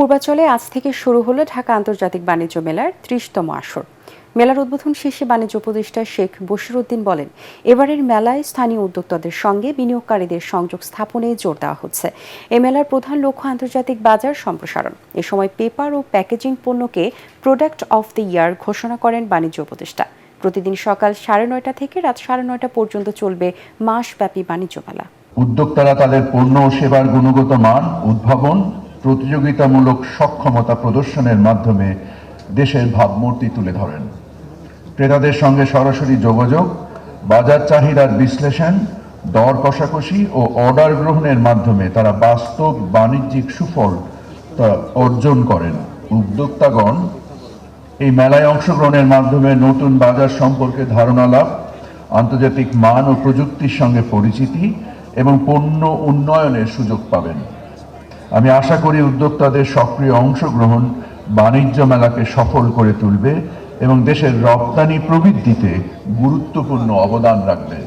পূর্বাচলে আজ থেকে শুরু হলো ঢাকা আন্তর্জাতিক বাণিজ্য মেলার ৩০তম আসর। মেলার উদ্বোধন শেষে বাণিজ্য উপদেষ্টা শেখ বশিরউদ্দিন বলেন, এবারের মেলায় স্থানীয় উদ্যোক্তাদের সঙ্গে বিনিয়োগকারীদের সংযোগ স্থাপনে জোর দেওয়া হচ্ছে। এ মেলার প্রধান লক্ষ্য আন্তর্জাতিক বাজার সম্প্রসারণ। এ সময় পেপার ও প্যাকেজিং পণ্যকে প্রোডাক্ট অফ দ্য ইয়ার ঘোষণা করেন বাণিজ্য উপদেষ্টা। প্রতিদিন সকাল 9:30 থেকে রাত 9:30 পর্যন্ত চলবে মাসব্যাপী বাণিজ্য মেলা। উদ্যোক্তারা তাদের পণ্য ও সেবার গুণগত মান, উদ্ভাবন, প্রতিযোগিতামূলক সক্ষমতা প্রদর্শনের মাধ্যমে দেশের ভাবমূর্তি তুলে ধরেন। ক্রেতাদের সঙ্গে সরাসরি যোগাযোগ, বাজার চাহিদার বিশ্লেষণ, দর কষাকষি ও অর্ডার গ্রহণের মাধ্যমে তারা বাস্তব বাণিজ্যিক সুফল অর্জন করেন। উদ্যোক্তাগণ এই মেলায় অংশগ্রহণের মাধ্যমে নতুন বাজার সম্পর্কে ধারণা লাভ, আন্তর্জাতিক মান ও প্রযুক্তির সঙ্গে পরিচিতি এবং পণ্য উন্নয়নের সুযোগ পাবেন। আমি আশা করি উদ্যোক্তাদের সক্রিয় অংশগ্রহণ বাণিজ্য মেলাকে সফল করে তুলবে এবং দেশের রপ্তানি প্রবৃদ্ধিতে গুরুত্বপূর্ণ অবদান রাখবে।